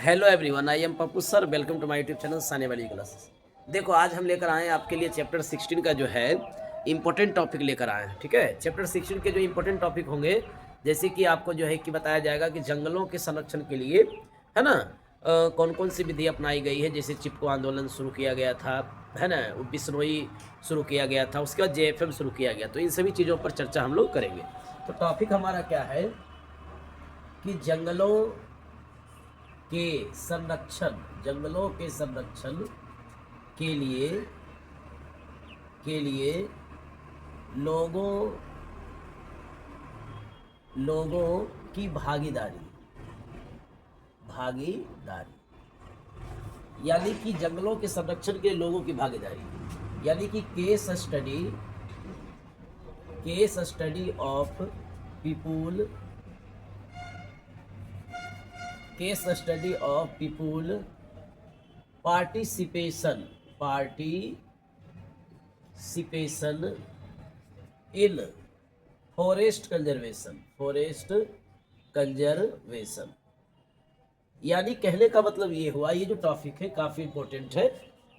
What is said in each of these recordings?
Hello everyone, I am Pappu sir. Welcome to my YouTube channel साने वाली classes. देखो, आज हम लेकर आए हैं आपके लिए चैप्टर 16 का जो है इम्पोर्टेंट टॉपिक लेकर आए हैं। ठीक है, चैप्टर 16 के जो इम्पोर्टेंट टॉपिक होंगे, जैसे कि आपको जो है कि बताया जाएगा कि जंगलों के संरक्षण के लिए, है ना, कौन कौन सी विधि अपनाई गई है। जैसे चिपको आंदोलन शुरू किया गया था, है ना, बिश्नोई शुरू किया गया था, उसके बाद जेएफएम शुरू किया गया। तो इन सभी चीज़ों पर चर्चा हम लोग करेंगे। तो टॉपिक हमारा क्या है कि के संरक्षण जंगलों के संरक्षण के लिए लोगों लोगों की भागीदारी, यानी कि जंगलों के संरक्षण के लिए लोगों की भागीदारी, यानी कि case study of people participation in forest conservation. यानी कहने का मतलब ये हुआ, ये जो टॉपिक है काफ़ी इम्पोर्टेंट है,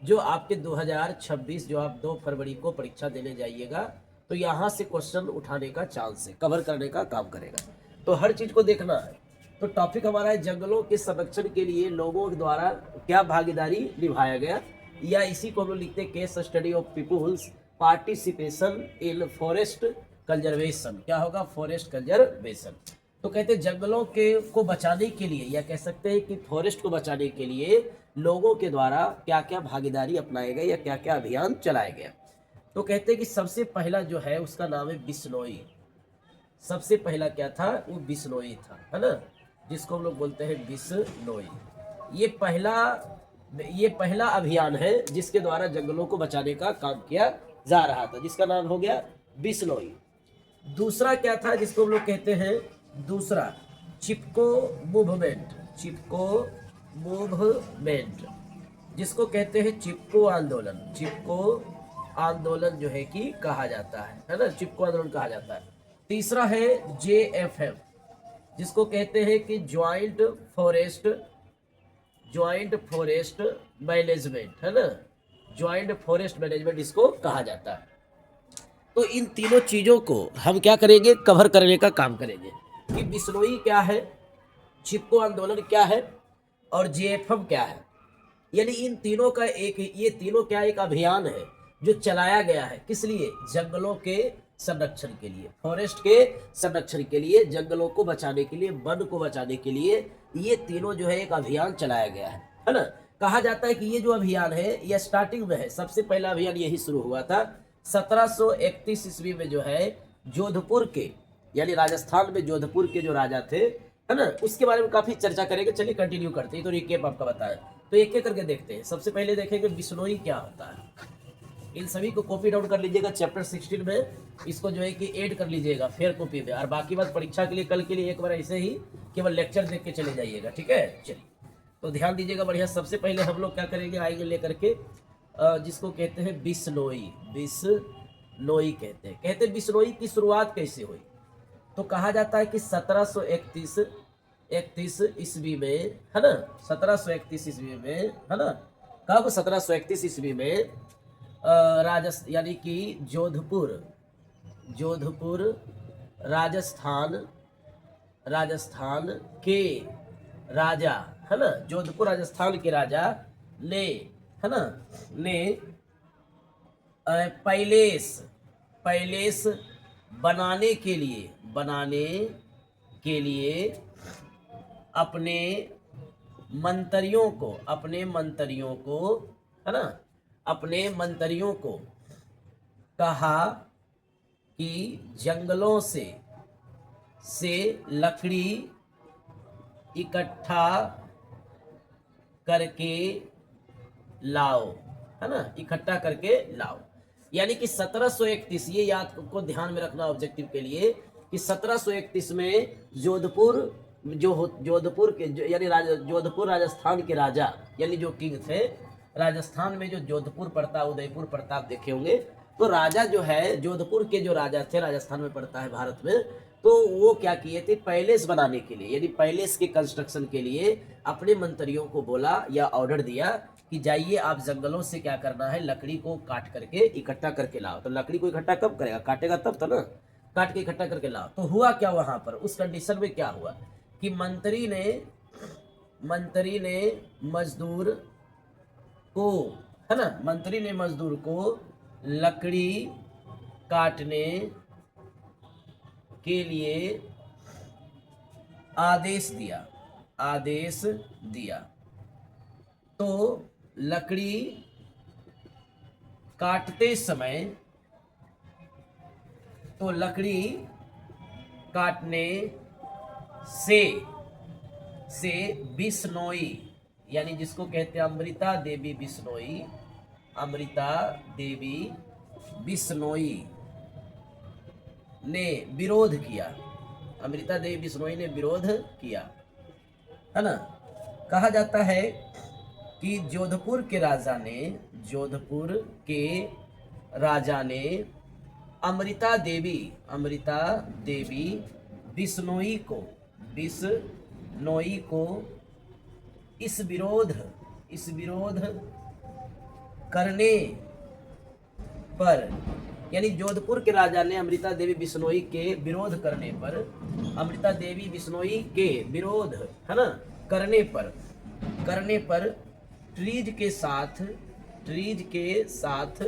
जो आपके 2026 जो आप 2 फरवरी को परीक्षा देने जाइएगा, तो यहाँ से क्वेश्चन उठाने का चांस है, कवर करने का काम करेगा। तो हर चीज़ को देखना है। तो टॉपिक हमारा है जंगलों के संरक्षण के लिए लोगों द्वारा क्या भागीदारी निभाया गया, या इसी को हम लोग लिखते हैं case study of people's participation in forest conservation. क्या होगा? Forest conservation. तो कहते हैं जंगलों के को बचाने के लिए, या कह सकते हैं कि फॉरेस्ट को बचाने के लिए लोगों के द्वारा क्या क्या भागीदारी अपनाए गए या क्या क्या अभियान चलाए गए। तो कहते हैं कि सबसे पहला जो है उसका नाम है बिश्नोई। सबसे पहला क्या था? वो बिश्नोई था, है ना, जिसको हम लोग बोलते हैं बिश्नोई। ये पहला अभियान है जिसके द्वारा जंगलों को बचाने का काम किया जा रहा था, जिसका नाम हो गया बिश्नोई। दूसरा क्या था जिसको हम लोग कहते हैं? दूसरा चिपको मूवमेंट, जिसको कहते हैं चिपको आंदोलन जो है कि कहा जाता है ना, चिपको आंदोलन कहा जाता है। तीसरा है जेएफएम, जिसको कहते हैं कि ज्वाइंट फॉरेस्ट मैनेजमेंट, है ना, ज्वाइंट फॉरेस्ट मैनेजमेंट इसको कहा जाता है। तो इन तीनों चीज़ों को हम क्या करेंगे? कवर करने का काम करेंगे कि बिश्नोई क्या है, चिपको आंदोलन क्या है, और जेएफएम क्या है। यानी इन तीनों का ये तीनों क्या एक अभियान है जो चलाया गया है। किस लिए? जंगलों के संरक्षण के लिए, फॉरेस्ट के संरक्षण के लिए, जंगलों को बचाने के लिए, वन को बचाने के लिए ये तीनों जो है एक अभियान चलाया गया है ना। कहा जाता है कि ये जो अभियान है ये स्टार्टिंग में है, सबसे पहला अभियान यही शुरू हुआ था 1731 ईस्वी में, जो है जोधपुर के, यानी राजस्थान में जोधपुर के जो राजा थे, है ना, उसके बारे में काफी चर्चा करेंगे। चलिए कंटिन्यू करते हैं। तो रिकेप आपका बताएं, तो एक एक करके देखते हैं। सबसे पहले देखेंगे बिश्नोई क्या होता है। इन सभी को कॉपी डाउन कर लीजिएगा चैप्टर 16 में, इसको जो है कि ऐड कर लीजिएगा फेयर कॉपी में, और बाकी बात परीक्षा के लिए कल के लिए एक बार ऐसे ही केवल लेक्चर देख के चले जाइएगा। ठीक है, चलिए तो ध्यान दीजिएगा बढ़िया। सबसे पहले हम लोग क्या करेंगे, आएंगे लेकर के जिसको कहते हैं बिश्नोई कहते हैं बिश्नोई की शुरुआत कैसे हुई। तो कहा जाता है कि 1731 ईस्वी में, है ना, 1731 ईस्वी में, है ना, कब? 1731 ईस्वी में राजस्थान, यानी कि जोधपुर राजस्थान के राजा, है ना, जोधपुर राजस्थान के राजा ने, है ना, पैलेस बनाने के लिए अपने मंत्रियों को, है ना, अपने मंत्रियों को कहा कि जंगलों से लकड़ी इकट्ठा करके लाओ, है ना, इकट्ठा करके लाओ। यानी कि 1731, ये याद को ध्यान में रखना ऑब्जेक्टिव के लिए, कि 1731 में जोधपुर के यानी जोधपुर राजस्थान के राजा, यानी जो किंग थे राजस्थान में, जो जोधपुर पड़ता है, उदयपुर प्रताप देखे होंगे, तो राजा जो है जोधपुर के जो राजा थे, राजस्थान में पड़ता है भारत में, तो वो क्या किए थे, पैलेस बनाने के लिए यानी पैलेस के कंस्ट्रक्शन के लिए अपने मंत्रियों को बोला या ऑर्डर दिया कि जाइए आप जंगलों से क्या करना है, लकड़ी को काट करके इकट्ठा करके लाओ। तो लकड़ी को इकट्ठा कब करेगा, काटेगा तब तो ना, काट के इकट्ठा करके लाओ। तो हुआ क्या वहां पर उस कंडीशन में क्या हुआ कि मंत्री ने मजदूर को, है ना, मंत्री ने मजदूर को लकड़ी काटने के लिए आदेश दिया। तो लकड़ी काटते समय, तो लकड़ी काटने से बिश्नोई यानी जिसको कहते हैं अमृता देवी बिश्नोई ने विरोध किया। अमृता देवी बिश्नोई ने विरोध किया, है ना। कहा जाता है कि जोधपुर के राजा ने अमृता देवी बिश्नोई को इस विरोध करने पर, यानी जोधपुर के राजा ने अमृता देवी बिश्नोई के विरोध करने पर, अमृता देवी बिश्नोई के विरोध, है ना, करने पर ट्रीज के साथ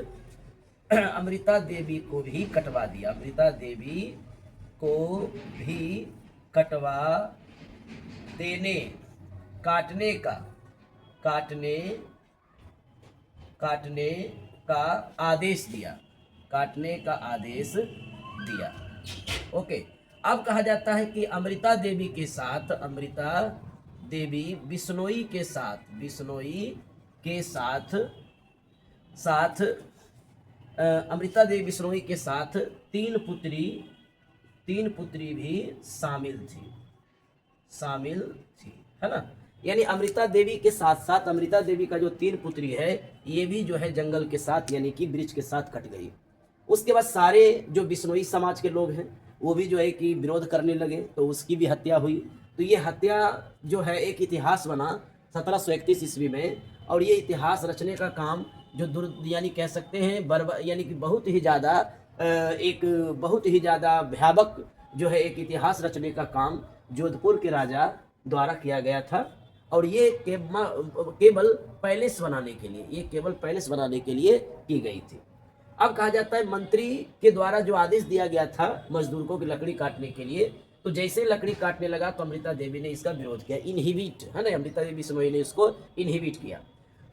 अमृता देवी को भी कटवा दिया। अमृता देवी को भी कटवा देने, काटने का आदेश दिया। ओके, अब कहा जाता है कि अमृता देवी बिश्नोई के साथ तीन पुत्री भी शामिल थी, है ना। यानी अमृता देवी के साथ साथ अमृता देवी का जो तीन पुत्री है ये भी जो है जंगल के साथ यानी कि वृक्ष के साथ कट गई। उसके बाद सारे जो बिश्नोई समाज के लोग हैं वो भी जो है कि विरोध करने लगे, तो उसकी भी हत्या हुई। तो ये हत्या जो है एक इतिहास बना 1731 ईस्वी में, और ये इतिहास रचने का काम जो यानी कह सकते हैं यानी कि बहुत ही ज़्यादा भयावक जो है एक इतिहास रचने का काम जोधपुर के राजा द्वारा किया गया था। और ये केवल पैलेस बनाने के लिए की गई थी। अब कहा जाता है मंत्री के द्वारा जो आदेश दिया गया था मजदूर को लकड़ी काटने के लिए, तो जैसे लकड़ी काटने लगा तो अमृता देवी ने इसका विरोध किया, इनहिबिट, है ना, अमृता देवी बिश्नोई ने इसको इनहिबिट किया।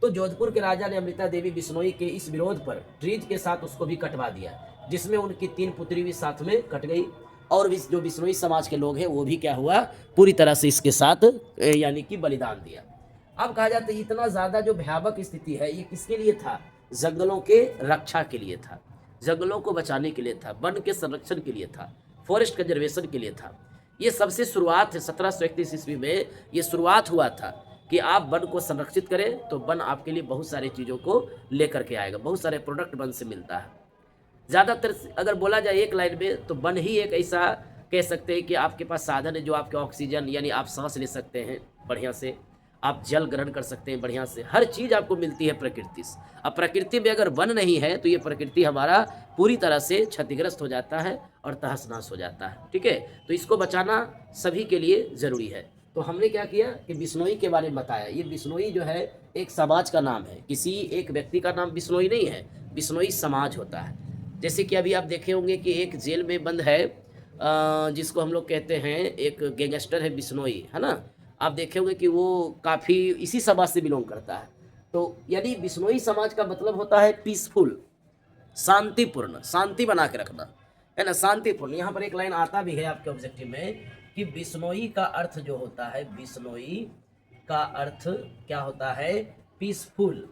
तो जोधपुर के राजा ने अमृता देवी बिश्नोई के इस विरोध पर ट्रीज के साथ उसको भी कटवा दिया, जिसमें उनकी तीन पुत्री भी साथ में कट गई, और जो बिश्नोई समाज के लोग हैं वो भी क्या हुआ, पूरी तरह से इसके साथ यानी कि बलिदान दिया। अब कहा जाता है इतना ज़्यादा जो भयावक स्थिति है ये किसके लिए था, जंगलों के रक्षा के लिए था, जंगलों को बचाने के लिए था, वन के संरक्षण के लिए था, फॉरेस्ट कंजर्वेशन के लिए था। ये सबसे शुरुआत है 1731 ईस्वी में, ये शुरुआत हुआ था कि आप वन को संरक्षित करें तो वन आपके लिए बहुत सारी चीज़ों को लेकर के आएगा, बहुत सारे प्रोडक्ट वन से मिलता है। ज़्यादातर अगर बोला जाए एक लाइन में तो वन ही एक ऐसा कह सकते हैं कि आपके पास साधन है जो आपके ऑक्सीजन यानी आप सांस ले सकते हैं बढ़िया से, आप जल ग्रहण कर सकते हैं बढ़िया से, हर चीज़ आपको मिलती है प्रकृति से। अब प्रकृति में अगर वन नहीं है तो ये प्रकृति हमारा पूरी तरह से क्षतिग्रस्त हो जाता है और तहस नहस हो जाता है, ठीक है। तो इसको बचाना सभी के लिए ज़रूरी है। तो हमने क्या किया कि बिश्नोई के बारे में बताया। ये बिश्नोई जो है एक समाज का नाम है, किसी एक व्यक्ति का नाम बिश्नोई नहीं है, बिश्नोई समाज होता है। जैसे कि अभी आप देखे होंगे कि एक जेल में बंद है जिसको हम लोग कहते हैं एक गैंगस्टर है बिश्नोई, है ना। आप देखे होंगे कि वो काफ़ी इसी समाज से बिलोंग करता है। तो यदि बिश्नोई समाज का मतलब होता है पीसफुल, शांतिपूर्ण, शांति बना के रखना, है ना, शांतिपूर्ण। यहाँ पर एक लाइन आता भी है आपके ऑब्जेक्टिव में कि बिश्नोई का अर्थ जो होता है, बिश्नोई का अर्थ क्या होता है, पीसफुल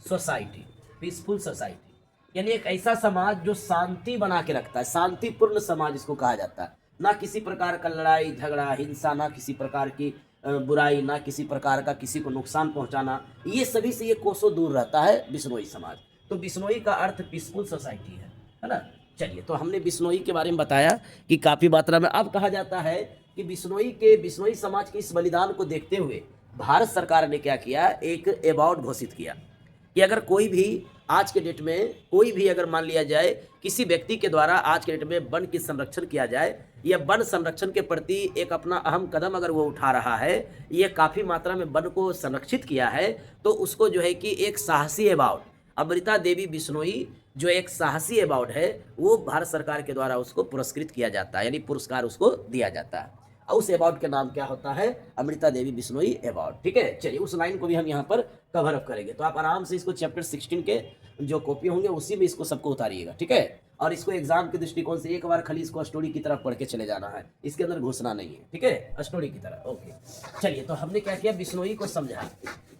सोसाइटी, पीसफुल सोसाइटी यानी एक ऐसा समाज जो शांति बना के रखता है, शांतिपूर्ण समाज इसको कहा जाता है। ना किसी प्रकार का लड़ाई झगड़ा हिंसा, ना किसी प्रकार की बुराई, ना किसी प्रकार का किसी को नुकसान पहुंचाना, ये सभी से ये कोसों दूर रहता है बिश्नोई समाज। तो बिश्नोई का अर्थ पीसफुल सोसाइटी है ना। चलिए, तो हमने बिश्नोई के बारे में बताया कि काफ़ी मात्रा में अब कहा जाता है कि बिश्नोई समाज के इस बलिदान को देखते हुए भारत सरकार ने क्या किया, एक अवार्ड घोषित किया कि अगर कोई भी आज के डेट में कोई भी अगर मान लिया जाए किसी व्यक्ति के द्वारा आज के डेट में वन की संरक्षण किया जाए या वन संरक्षण के प्रति एक अपना अहम कदम अगर वो उठा रहा है, ये काफ़ी मात्रा में वन को संरक्षित किया है, तो उसको जो है कि एक साहसी अवार्ड अमृता देवी बिश्नोई जो एक साहसी अवार्ड है वो भारत सरकार के द्वारा उसको पुरस्कृत किया जाता है, यानी पुरस्कार उसको दिया जाता है। और उस अवार्ड का नाम क्या होता है, अमृता देवी बिश्नोई अवार्ड। ठीक है, चलिए उस लाइन को भी हम यहाँ पर कवर अप करेंगे। तो आप आराम से इसको चैप्टर 16 के जो कॉपी होंगे उसी में इसको सबको उतारिएगा। ठीक है, और इसको एग्जाम के दृष्टिकोण से एक बार खाली इसको स्टोरी की तरफ पढ़ के चले जाना है, इसके अंदर घुसना नहीं है। ठीक है, स्टोरी की तरह। ओके, चलिए, तो हमने क्या किया, बिश्नोई को समझा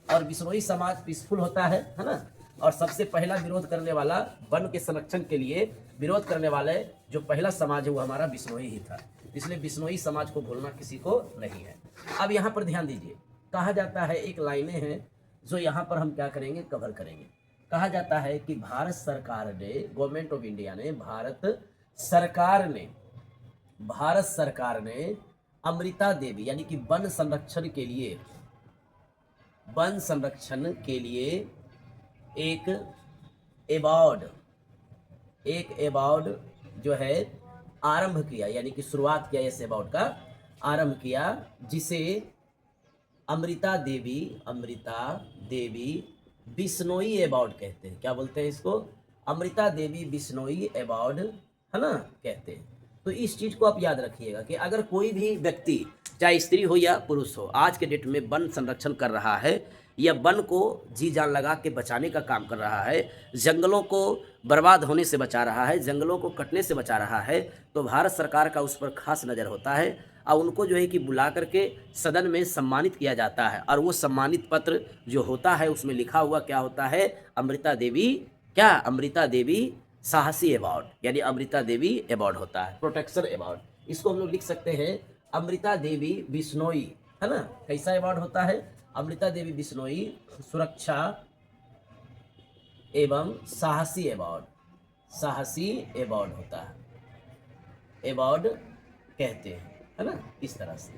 और बिश्नोई समाज पीसफुल होता है ना। और सबसे पहला विरोध करने वाला, वन के संरक्षण के लिए विरोध करने वाले जो पहला समाज है वो हमारा बिश्नोई ही था, इसलिए बिश्नोई समाज को भूलना किसी को नहीं है। अब यहाँ पर ध्यान दीजिए, कहा जाता है एक लाइनें हैं जो यहाँ पर हम क्या करेंगे, कवर करेंगे। कहा जाता है कि भारत सरकार ने, गवर्नमेंट ऑफ इंडिया ने, भारत सरकार ने अमृता देवी यानी कि वन संरक्षण के लिए एक अवार्ड जो है आरंभ किया, यानी कि शुरुआत किया, इस अवार्ड का आरंभ किया, जिसे अमृता देवी बिश्नोई अवार्ड कहते हैं। क्या बोलते हैं इसको, अमृता देवी बिश्नोई अवार्ड, है ना, कहते हैं। तो इस चीज़ को आप याद रखिएगा कि अगर कोई भी व्यक्ति, चाहे स्त्री हो या पुरुष हो, आज के डेट में वन संरक्षण कर रहा है या वन को जी जान लगा के बचाने का काम कर रहा है, जंगलों को बर्बाद होने से बचा रहा है, जंगलों को कटने से बचा रहा है, तो भारत सरकार का उस पर खास नज़र होता है और उनको जो है कि बुला करके सदन में सम्मानित किया जाता है। और वो सम्मानित पत्र जो होता है उसमें लिखा हुआ क्या होता है, अमृता देवी साहसी अवार्ड, यानी अमृता देवी अवार्ड होता है, प्रोटेक्शन अवार्ड। इसको हम लोग लिख सकते हैं अमृता देवी बिश्नोई, है ना। कैसा अवार्ड होता है, अमृता देवी बिश्नोई सुरक्षा एवं साहसी अवार्ड होता है, अवार्ड कहते हैं, है ना, इस तरह से।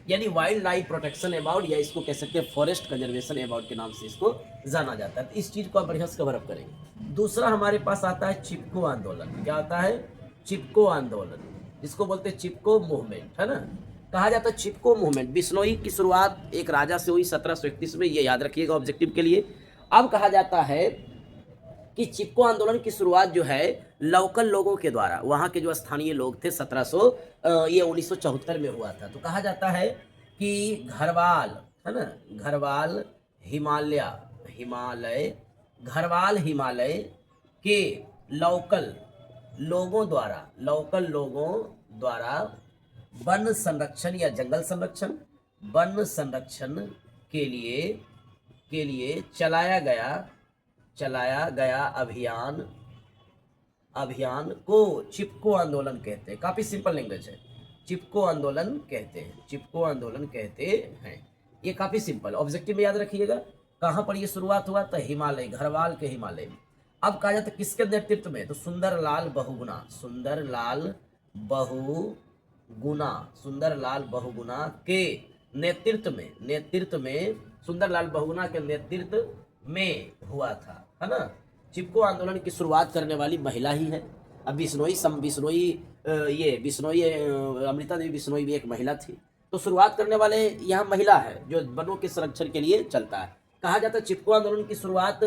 यानी वाइल्ड लाइफ प्रोटेक्शन अवार्ड, या इसको कह सकते हैं फॉरेस्ट कंजर्वेशन अवार्ड के नाम से इसको जाना जाता है। तो इस चीज़ को आप बढ़िया से कवर अप करेंगे। दूसरा हमारे पास आता है चिपको आंदोलन। क्या आता है, चिपको आंदोलन, जिसको बोलते हैं चिपको मूवमेंट, है ना। कहा जाता है चिपको मूवमेंट, बिश्नोई की शुरुआत एक राजा से हुई 1731 में, ये याद रखिएगा ऑब्जेक्टिव के लिए। अब कहा जाता है कि चिपको आंदोलन की शुरुआत जो है लोकल लोगों के द्वारा, वहाँ के जो स्थानीय लोग थे, 1974 में हुआ था। तो कहा जाता है कि घरवाल, है ना, घरवाल हिमालय के लोकल लोगों द्वारा वन संरक्षण या जंगल संरक्षण, वन संरक्षण के लिए चलाया गया अभियान को चिपको आंदोलन कहते हैं। काफी सिंपल लैंग्वेज है, चिपको आंदोलन कहते हैं। ये काफी सिंपल, ऑब्जेक्टिव में याद रखिएगा। कहाँ पर ये शुरुआत हुआ था, हिमालय, घरवाल के हिमालय में। अब कहा जाता है किसके नेतृत्व में, तो सुंदरलाल बहुगुणा के नेतृत्व में सुंदरलाल बहुगुणा के नेतृत्व में हुआ था, है ना। चिपको आंदोलन की शुरुआत करने वाली महिला ही है। अब अमृता देवी बिश्नोई भी एक महिला थी। तो शुरुआत करने वाले यहाँ महिला है जो वनों के संरक्षण के लिए चलता है। कहा जाता है चिपको आंदोलन की शुरुआत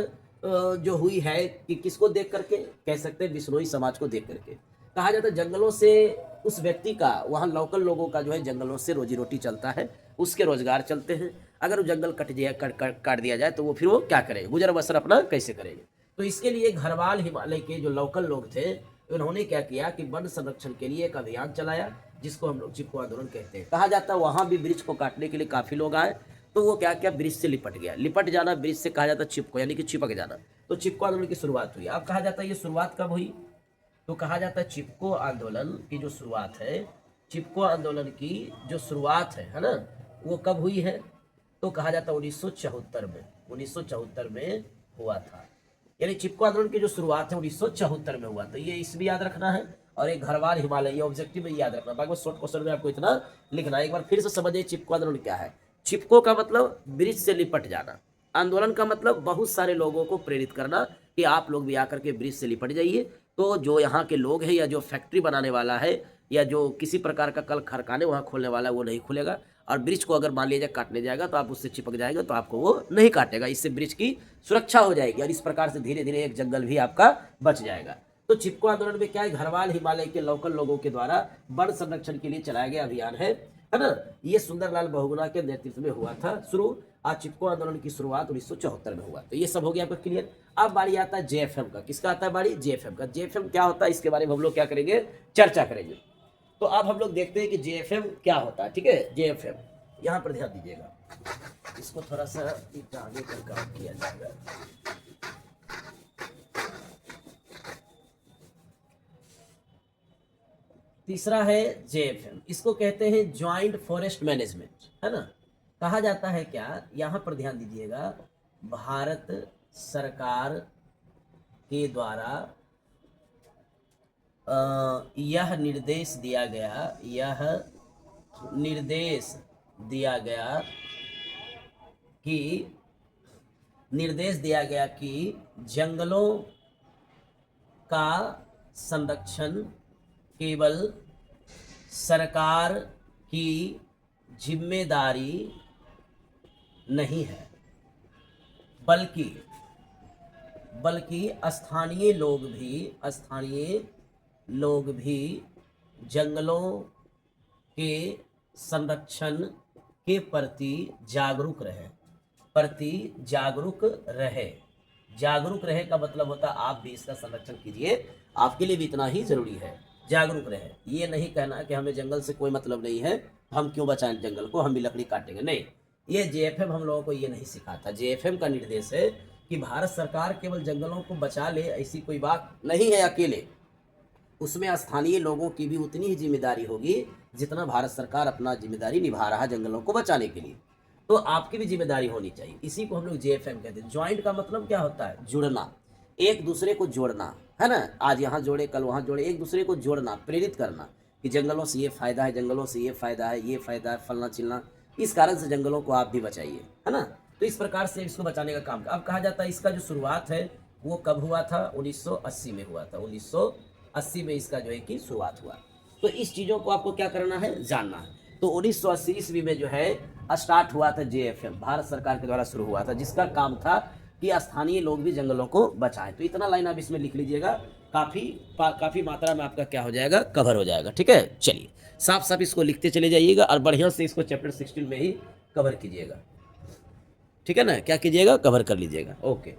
जो हुई है कि किसको देख करके, कह सकते हैं बिश्नोई समाज को देख करके। कहा जाता है जंगलों से उस व्यक्ति का, वहाँ लोकल लोगों का जो है जंगलों से रोजी रोटी चलता है, उसके रोजगार चलते हैं। अगर वो जंगल काट दिया जाए तो वो फिर वो क्या करेंगे, गुजर बसर अपना कैसे करेंगे। तो इसके लिए घरवाल हिमालय के जो लोकल लोग थे, उन्होंने क्या किया कि वन संरक्षण के लिए एक अभियान चलाया, जिसको हम लोग चिपको आंदोलन कहते हैं। कहा जाता है वहाँ भी वृक्ष को काटने के लिए काफ़ी लोग आए, तो वो क्या किया, ब्रिज से लिपट जाना, ब्रिज से कहा जाता है चिपको, यानी कि चिपक जाना। तो चिपको आंदोलन की शुरुआत हुई। अब कहा जाता है ये शुरुआत कब हुई, तो कहा जाता है चिपको आंदोलन की जो शुरुआत है ना, वो कब हुई है, तो कहा जाता है 1974 में हुआ था। यानी चिपको आंदोलन की जो शुरुआत है 1974 में हुआ था, ये इसमें याद रखना है। और एक घरवाल हिमालय, ये ऑब्जेक्टिव में याद रखना, बाकी शॉर्ट क्वेश्चन में आपको इतना लिखना है। एक बार फिर से समझिए चिपको आंदोलन क्या है। चिपको का मतलब ब्रिज से लिपट जाना, आंदोलन का मतलब बहुत सारे लोगों को प्रेरित करना कि आप लोग भी आकर के ब्रिज से लिपट जाइए। तो जो यहाँ के लोग हैं या जो फैक्ट्री बनाने वाला है या जो किसी प्रकार का कल कारखाने वहाँ खोलने वाला है वो नहीं खुलेगा। और ब्रिज को अगर मान लीजिए काटने जाएगा तो आप उससे चिपक जाएगा तो आपको वो नहीं काटेगा, इससे ब्रिज की सुरक्षा हो जाएगी और इस प्रकार से धीरे धीरे एक जंगल भी आपका बच जाएगा। तो चिपको आंदोलन में क्या है, घरवाल हिमालय के लोकल लोगों के द्वारा वन संरक्षण के लिए चलाया गया अभियान है ना। ये सुंदरलाल बहुगुणा के नेतृत्व में हुआ था शुरू। आज चिपको आंदोलन की शुरुआत 1974 में हुआ। तो ये सब हो गया आपका क्लियर। अब बारी आता है जेएफएम का। किसका आता है बारी? जेएफएम का। जेएफएम क्या होता है इसके बारे में हम लोग क्या करेंगे, चर्चा करेंगे। तो अब हम लोग देखते हैं कि जेएफएम क्या होता है। ठीक है, जेएफएम यहाँ पर ध्यान दीजिएगा, इसको थोड़ा सा आगे कर काम किया जाएगा। तीसरा है जेएफएम, इसको कहते हैं ज्वाइंट फॉरेस्ट मैनेजमेंट, है ना। कहा जाता है क्या, यहाँ पर ध्यान दीजिएगा, भारत सरकार के द्वारा यह निर्देश दिया गया कि जंगलों का संरक्षण केवल सरकार की जिम्मेदारी नहीं है, बल्कि स्थानीय लोग भी जंगलों के संरक्षण के प्रति जागरूक रहे का मतलब होता है आप भी इसका संरक्षण कीजिए, आपके लिए भी इतना ही जरूरी है, जागरूक रहे। ये नहीं कहना कि हमें जंगल से कोई मतलब नहीं है, हम क्यों बचाएं जंगल को, हम भी लकड़ी काटेंगे, नहीं। ये जेएफएम हम लोगों को ये नहीं सिखाता। जेएफएम का निर्देश है कि भारत सरकार केवल जंगलों को बचा ले, ऐसी कोई बात नहीं है अकेले, उसमें स्थानीय लोगों की भी उतनी ही जिम्मेदारी होगी जितना भारत सरकार अपना जिम्मेदारी निभा रहा है जंगलों को बचाने के लिए। तो आपकी भी जिम्मेदारी होनी चाहिए, इसी को हम लोग जेएफएम कहते हैं। ज्वाइंट का मतलब क्या होता है, जुड़ना, एक दूसरे को जोड़ना, है ना। आज यहाँ जोड़े कल वहाँ जोड़े, एक दूसरे को जोड़ना, प्रेरित करना कि जंगलों से ये फायदा है, जंगलों से ये फायदा है, फलना चिलना, इस कारण से जंगलों को आप भी बचाइए, है ना। तो इस प्रकार से इसको बचाने का काम। अब कहा जाता है इसका जो शुरुआत है वो कब हुआ था, 1980 में हुआ था। 1980 में इसका जो है कि शुरुआत हुआ। तो इस चीज़ों को आपको क्या करना है, जानना है। तो 1980 ईस्वी में जो है स्टार्ट हुआ था जेएफएम, भारत सरकार के द्वारा शुरू हुआ था, जिसका काम था कि स्थानीय लोग भी जंगलों को बचाएं। तो इतना लाइन आप इसमें लिख लीजिएगा, काफ़ी मात्रा में आपका क्या हो जाएगा, कवर हो जाएगा। ठीक है, चलिए साफ साफ इसको लिखते चले जाइएगा और बढ़िया से इसको चैप्टर 16 में ही कवर कीजिएगा। ठीक है ना, क्या कीजिएगा, कवर कर लीजिएगा। ओके,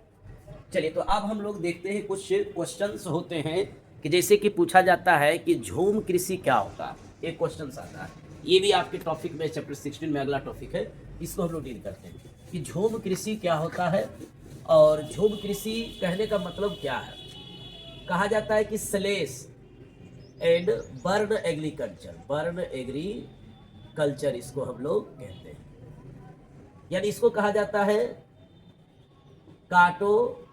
चलिए तो अब हम लोग देखते हैं कुछ क्वेश्चंस होते हैं कि जैसे कि पूछा जाता है कि झूम कृषि क्या होता है, एक क्वेश्चन आता है। ये भी आपके टॉपिक में चैप्टर 16 में अगला टॉपिक है, इसको हम लोग डील करते हैं कि झूम कृषि क्या होता है। और झूम कृषि कहने का मतलब क्या है, कहा जाता है कि स्लेश एंड बर्न एग्रीकल्चर इसको हम लोग कहते हैं। यानी इसको कहा जाता है काटो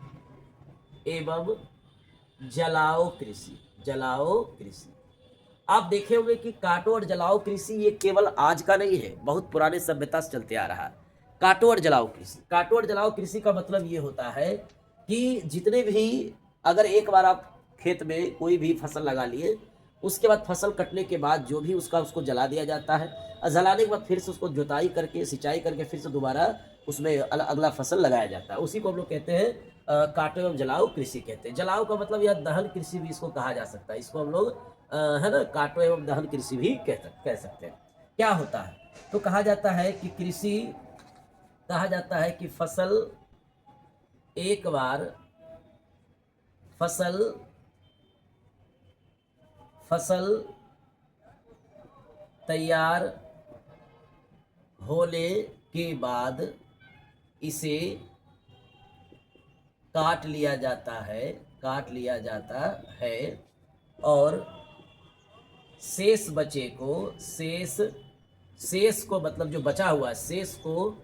एवं जलाओ कृषि। आप देखे होंगे कि काटो और जलाओ कृषि ये केवल आज का नहीं है, बहुत पुराने सभ्यता से चलते आ रहा है। काटो और जलाओ कृषि का मतलब ये होता है कि जितने भी, अगर एक बार आप खेत में कोई भी फसल लगा लिए, उसके बाद फसल कटने के बाद जो भी उसको जला दिया जाता है, और जलाने के बाद फिर से उसको जुताई करके, सिंचाई करके फिर से दोबारा उसमें अगला फसल लगाया जाता है, उसी को हम लोग कहते हैं काटो एवं जलाओ कृषि कहते हैं। जलाओ का मतलब यह दहन कृषि भी इसको कहा जा सकता है, इसको हम लोग है ना काटो एवं दहन कृषि भी कह सकते हैं। क्या होता है, तो कहा जाता है कि फसल एक बार फसल तैयार होने के बाद इसे काट लिया जाता है और शेष को मतलब जो बचा हुआ शेष को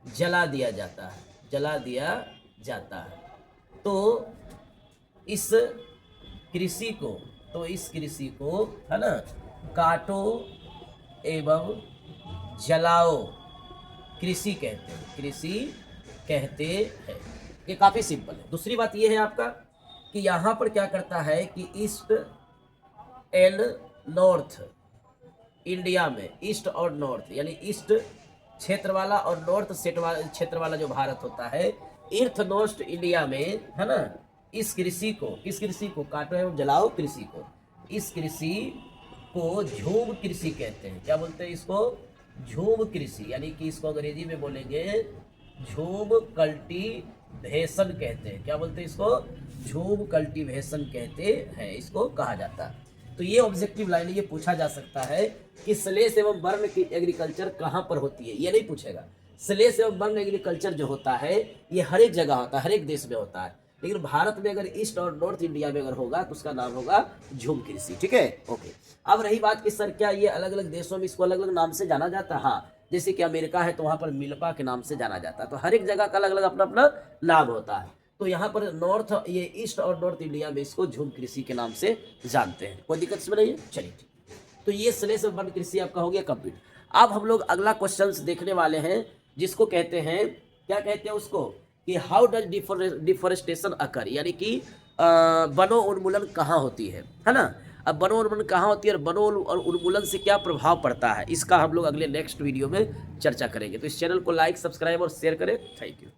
जला दिया जाता है। तो इस कृषि को है ना काटो एवं जलाओ कृषि कहते हैं। ये काफ़ी सिंपल है। दूसरी बात ये है आपका कि यहाँ पर क्या करता है कि ईस्ट एंड नॉर्थ इंडिया में, ईस्ट और नॉर्थ यानी ईस्ट क्षेत्र वाला और नॉर्थ क्षेत्र वाला जो भारत होता है, ईस्ट नॉर्थ इंडिया में है ना, इस कृषि को काटो एवं जलाओ कृषि को, इस कृषि को झूम कृषि कहते हैं। क्या बोलते हैं इसको? झूम कृषि, यानी कि इसको अंग्रेजी में बोलेंगे झूम कल्टीवेशन कहते हैं। क्या बोलते हैं इसको? झूम कल्टीवेशन कहते हैं, इसको कहा जाता है। तो ये ऑब्जेक्टिव लाइन, ये पूछा जा सकता है कि स्लेश एवं बर्न की एग्रीकल्चर कहाँ पर होती है। ये नहीं पूछेगा। स्लेश एवं बर्न एग्रीकल्चर जो होता है ये हर एक जगह होता है, हर एक देश में होता है, लेकिन भारत में अगर ईस्ट और नॉर्थ इंडिया में अगर होगा तो उसका नाम होगा झूम कृषि। ठीक है, ओके। अब रही बात कि सर क्या ये अलग अलग देशों में इसको अलग अलग नाम से जाना जाता है? हाँ, जैसे कि अमेरिका है तो वहाँ पर मिल्पा के नाम से जाना जाता है। तो हर एक जगह का अलग अलग अपना अपना नाम होता है। तो यहाँ पर नॉर्थ, ये ईस्ट और नॉर्थ इंडिया में इसको झूम कृषि के नाम से जानते हैं। कोई दिक्कत इसमें नहीं है? चलिए ठीक। तो ये स्लेश एवं बर्न कृषि आपका हो गया कंप्लीट। अब हम लोग अगला क्वेश्चन देखने वाले हैं, जिसको कहते हैं, क्या कहते हैं उसको, कि हाउ डज डिफोरेस्टेशन अकर, यानी कि वनोन्मूलन कहाँ होती है ना। अब वनोन्मूलन कहाँ होती है और वनोन्मूलन से क्या प्रभाव पड़ता है, इसका हम लोग अगले नेक्स्ट वीडियो में चर्चा करेंगे। तो इस चैनल को लाइक, सब्सक्राइब और शेयर करें। Thank you.